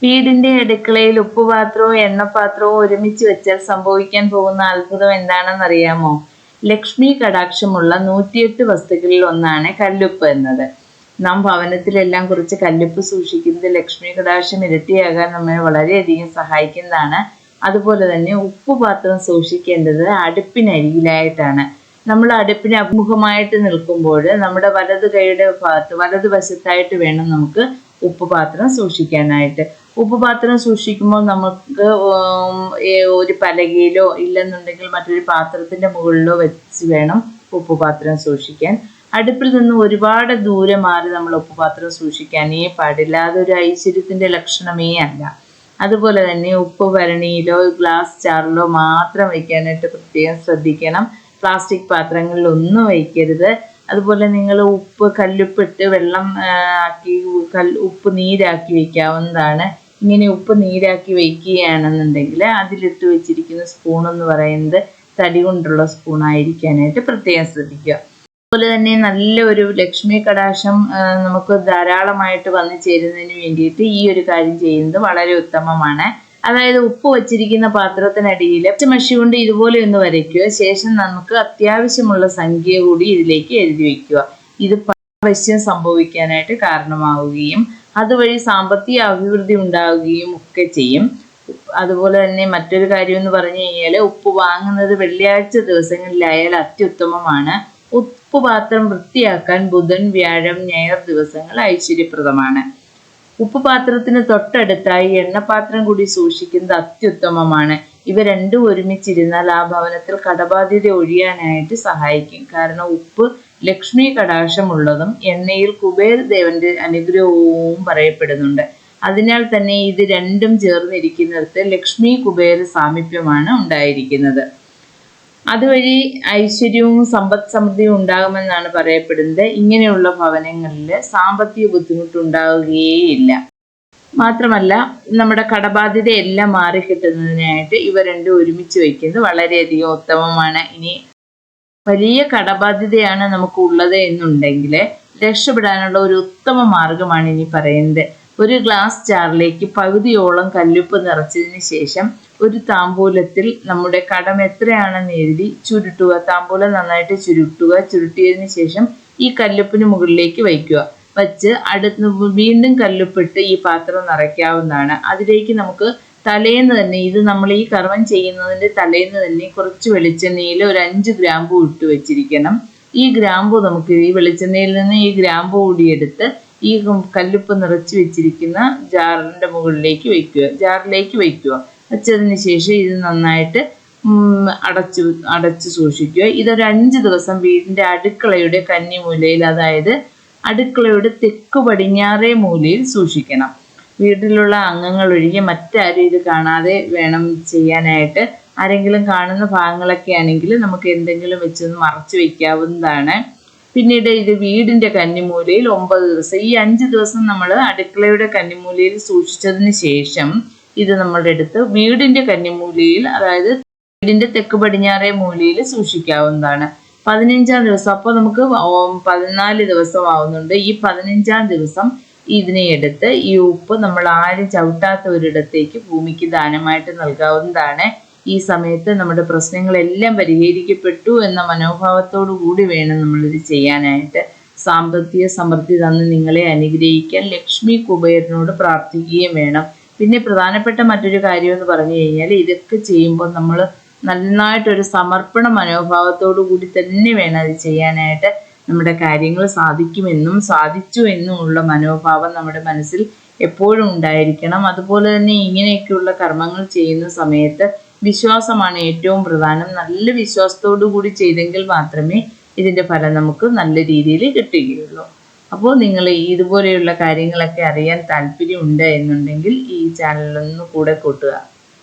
വീടിന്റെ അടുക്കളയിൽ ഉപ്പുപാത്രവും എണ്ണപാത്രവും ഒരുമിച്ച് വെച്ചാൽ സംഭവിക്കാൻ പോകുന്ന അത്ഭുതം എന്താണെന്നറിയാമോ? ലക്ഷ്മി കടാക്ഷമുള്ള 108 വസ്തുക്കളിൽ ഒന്നാണ് കല്ലുപ്പ് എന്നത്. നാം ഭവനത്തിലെല്ലാം കുറച്ച് കല്ലുപ്പ് സൂക്ഷിക്കുന്നത് ലക്ഷ്മി കടാക്ഷം ഇരട്ടിയാകാൻ നമ്മെ വളരെയധികം സഹായിക്കുന്നതാണ്. അതുപോലെ തന്നെ ഉപ്പുപാത്രം സൂക്ഷിക്കേണ്ടത് അടുപ്പിനരികിലായിട്ടാണ്. നമ്മൾ അടുപ്പിന് അഭിമുഖമായിട്ട് നിൽക്കുമ്പോൾ നമ്മുടെ വലത് കൈയുടെ ഭാഗത്ത് വലതുവശത്തായിട്ട് വേണം നമുക്ക് ഉപ്പുപാത്രം സൂക്ഷിക്കാനായിട്ട്. ഉപ്പുപാത്രം സൂക്ഷിക്കുമ്പോൾ നമുക്ക് ഒരു പലകയിലോ ഇല്ലെന്നുണ്ടെങ്കിൽ മറ്റൊരു പാത്രത്തിന്റെ മുകളിലോ വെച്ച് വേണം ഉപ്പുപാത്രം സൂക്ഷിക്കാൻ. അടുപ്പിൽ നിന്ന് ഒരുപാട് ദൂരെ മാറി നമ്മൾ ഉപ്പുപാത്രം സൂക്ഷിക്കാനേ പാടില്ല. അതൊരു ഐശ്വര്യത്തിന്റെ ലക്ഷണമേ അല്ല. അതുപോലെ തന്നെ ഉപ്പ് ഭരണിയിലോ ഗ്ലാസ് ജാറിലോ മാത്രം വയ്ക്കാനായിട്ട് പ്രത്യേകം ശ്രദ്ധിക്കണം. പ്ലാസ്റ്റിക് പാത്രങ്ങളിൽ ഒന്നും വയ്ക്കരുത്. അതുപോലെ നിങ്ങൾ കല്ലുപ്പിട്ട് വെള്ളം ആക്കി ഉപ്പ് നീരാക്കി വയ്ക്കാവുന്നതാണ്. ഇങ്ങനെ ഉപ്പ് നീരാക്കി വയ്ക്കുകയാണെന്നുണ്ടെങ്കിൽ അതിലിട്ട് വെച്ചിരിക്കുന്ന സ്പൂൺ എന്ന് പറയുന്നത് തടി കൊണ്ടുള്ള സ്പൂണായിരിക്കാനായിട്ട് പ്രത്യേകം ശ്രദ്ധിക്കുക. അതുപോലെ തന്നെ നല്ല ഒരു ലക്ഷ്മി കടാക്ഷം നമുക്ക് ധാരാളമായിട്ട് വന്നു ചേരുന്നതിന് വേണ്ടിയിട്ട് ഈ ഒരു കാര്യം ചെയ്യുന്നത് വളരെ ഉത്തമമാണ്. അതായത് ഉപ്പ് വച്ചിരിക്കുന്ന പാത്രത്തിനടിയിൽ മഷി കൊണ്ട് ഇതുപോലെ ഒന്ന് വരയ്ക്കുക. ശേഷം നമുക്ക് അത്യാവശ്യമുള്ള സംഖ്യ കൂടി ഇതിലേക്ക് എഴുതി വയ്ക്കുക. ഇത് ആവശ്യം സംഭവിക്കാനായിട്ട് കാരണമാവുകയും അതുവഴി സാമ്പത്തിക അഭിവൃദ്ധി ഉണ്ടാവുകയും ഒക്കെ ചെയ്യും. അതുപോലെ തന്നെ മറ്റൊരു കാര്യം എന്ന് പറഞ്ഞു കഴിഞ്ഞാൽ ഉപ്പ് വാങ്ങുന്നത് വെള്ളിയാഴ്ച ദിവസങ്ങളിലായാൽ അത്യുത്തമമാണ്. ഉപ്പുപാത്രം വൃത്തിയാക്കാൻ ബുധൻ, വ്യാഴം, ഞായർ ദിവസങ്ങൾ ഐശ്വര്യപ്രദമാണ്. ഉപ്പുപാത്രത്തിന് തൊട്ടടുത്തായി എണ്ണപാത്രം കൂടി സൂക്ഷിക്കുന്നത് അത്യുത്തമമാണ്. ഇവ രണ്ടും ഒരുമിച്ചിരുന്നാൽ ആ ഭവനത്തിൽ കടബാധ്യത ഒഴിയാനായിട്ട് സഹായിക്കും. കാരണം ഉപ്പ് ലക്ഷ്മി കടാക്ഷമുള്ളതും എണ്ണയിൽ കുബേരദേവന്റെ അനുഗ്രഹവും പറയപ്പെടുന്നുണ്ട്. അതിനാൽ തന്നെ ഇത് രണ്ടും ചേർന്നിരിക്കുന്നിടത്ത് ലക്ഷ്മി കുബേര സാമീപ്യമാണ് ഉണ്ടായിരിക്കുന്നത്. അതുവഴി ഐശ്വര്യവും സമ്പദ് സമൃദ്ധിയും ഉണ്ടാകുമെന്നാണ് പറയപ്പെടുന്നത്. ഇങ്ങനെയുള്ള ഭവനങ്ങളിൽ സാമ്പത്തിക ബുദ്ധിമുട്ടുണ്ടാവുകയേയില്ല. മാത്രമല്ല നമ്മുടെ കടബാധ്യത എല്ലാം മാറിക്കിട്ടുന്നതിനായിട്ട് ഇവ രണ്ടും ഒരുമിച്ച് വയ്ക്കുന്നത് വളരെയധികം ഉത്തമമാണ്. ഇനി വലിയ കടബാധ്യതയാണ് നമുക്ക് ഉള്ളത് എന്നുണ്ടെങ്കിൽ രക്ഷപ്പെടാനുള്ള ഒരു ഉത്തമ മാർഗമാണ് ഇനി പറയുന്നത്. ഒരു ഗ്ലാസ് ജാറിലേക്ക് പകുതിയോളം കല്ലുപ്പ് നിറച്ചതിന് ശേഷം ഒരു താമ്പൂലത്തിൽ നമ്മുടെ കടം എത്രയാണെന്ന് എഴുതി ചുരുട്ടുക. താമ്പൂലം നന്നായിട്ട് ചുരുട്ടുക. ചുരുട്ടിയതിന് ശേഷം ഈ കല്ലുപ്പിന് മുകളിലേക്ക് വയ്ക്കുക. വച്ച് വീണ്ടും കല്ലുപ്പിട്ട് ഈ പാത്രം നിറയ്ക്കാവുന്നതാണ്. അതിലേക്ക് നമുക്ക് തലേന്ന് തന്നെ, ഇത് നമ്മൾ ഈ കർമ്മം ചെയ്യുന്നതിൻ്റെ തലേന്ന് തന്നെ കുറച്ച് വെളിച്ചെണ്ണയിൽ ഒരു 5 ഗ്രാമ്പൂ ഇട്ട് വെച്ചിരിക്കണം. ഈ ഗ്രാമ്പൂ നമുക്ക് ഈ വെളിച്ചെണ്ണയിൽ നിന്ന് ഈ ഗ്രാമ്പൂ കൂടി എടുത്ത് ഈ കല്ലുപ്പ് നിറച്ച് വെച്ചിരിക്കുന്ന ജാറിലേക്ക് വയ്ക്കുക. വെച്ചതിന് ശേഷം ഇത് നന്നായിട്ട് അടച്ച് സൂക്ഷിക്കുക. ഇതൊരു 5 ദിവസം വീടിന്റെ അടുക്കളയുടെ കന്നിമൂലയിൽ, അതായത് അടുക്കളയുടെ തെക്ക് പടിഞ്ഞാറേ മൂലയിൽ സൂക്ഷിക്കണം. വീട്ടിലുള്ള അംഗങ്ങൾ ഒഴികെ മറ്റാരും ഇത് കാണാതെ വേണം ചെയ്യാനായിട്ട്. ആരെങ്കിലും കാണുന്ന ഭാഗങ്ങളൊക്കെ ആണെങ്കിൽ നമുക്ക് എന്തെങ്കിലും വെച്ചൊന്ന് മറച്ചു വയ്ക്കാവുന്നതാണ്. പിന്നീട് ഇത് വീടിന്റെ കന്നിമൂലയിൽ 9 ദിവസം, ഈ 5 ദിവസം നമ്മൾ അടുക്കളയുടെ കന്നിമൂലയിൽ സൂക്ഷിച്ചതിന് ശേഷം ഇത് നമ്മളുടെ അടുത്ത് വീടിന്റെ കന്നിമൂലയിൽ, അതായത് വീടിന്റെ തെക്ക് പടിഞ്ഞാറേ മൂലയിൽ സൂക്ഷിക്കാവുന്നതാണ്. 15-ാം ദിവസം, അപ്പോൾ നമുക്ക് 14 ദിവസം ആവുന്നുണ്ട്. ഈ 15-ാം ദിവസം ഇതിനെ എടുത്ത് ഈ ഉപ്പ് നമ്മൾ ആരും ചവിട്ടാത്ത ഒരിടത്തേക്ക് ഭൂമിക്ക് ദാനമായിട്ട് നൽകാവുന്നതാണ്. ഈ സമയത്ത് നമ്മുടെ പ്രശ്നങ്ങളെല്ലാം പരിഹരിക്കപ്പെട്ടു എന്ന മനോഭാവത്തോടു കൂടി വേണം നമ്മളിത് ചെയ്യാനായിട്ട്. സാമ്പത്തിക സമൃദ്ധി തന്ന് നിങ്ങളെ അനുഗ്രഹിക്കാൻ ലക്ഷ്മി കുബേരനോട് പ്രാർത്ഥിക്കുകയും വേണം. പിന്നെ പ്രധാനപ്പെട്ട മറ്റൊരു കാര്യം എന്ന് പറഞ്ഞു കഴിഞ്ഞാൽ, ഇതൊക്കെ ചെയ്യുമ്പോൾ നമ്മൾ നന്നായിട്ടൊരു സമർപ്പണ മനോഭാവത്തോടു കൂടി തന്നെ വേണം അത് ചെയ്യാനായിട്ട്. നമ്മുടെ കാര്യങ്ങൾ സാധിച്ചു എന്നുമുള്ള മനോഭാവം നമ്മുടെ മനസ്സിൽ എപ്പോഴും ഉണ്ടായിരിക്കണം. അതുപോലെ തന്നെ ഇങ്ങനെയൊക്കെയുള്ള കർമ്മങ്ങൾ ചെയ്യുന്ന സമയത്ത് വിശ്വാസമാണ് ഏറ്റവും പ്രധാനം. നല്ല വിശ്വാസത്തോടു കൂടി ചെയ്തെങ്കിൽ മാത്രമേ ഇതിൻ്റെ ഫലം നമുക്ക് നല്ല രീതിയിൽ കിട്ടുകയുള്ളൂ. അപ്പോൾ നിങ്ങൾ ഇതുപോലെയുള്ള കാര്യങ്ങളൊക്കെ അറിയാൻ താല്പര്യമുണ്ട് എന്നുണ്ടെങ്കിൽ ഈ ചാനലൊന്ന് കൂടെ കൂട്ടുക.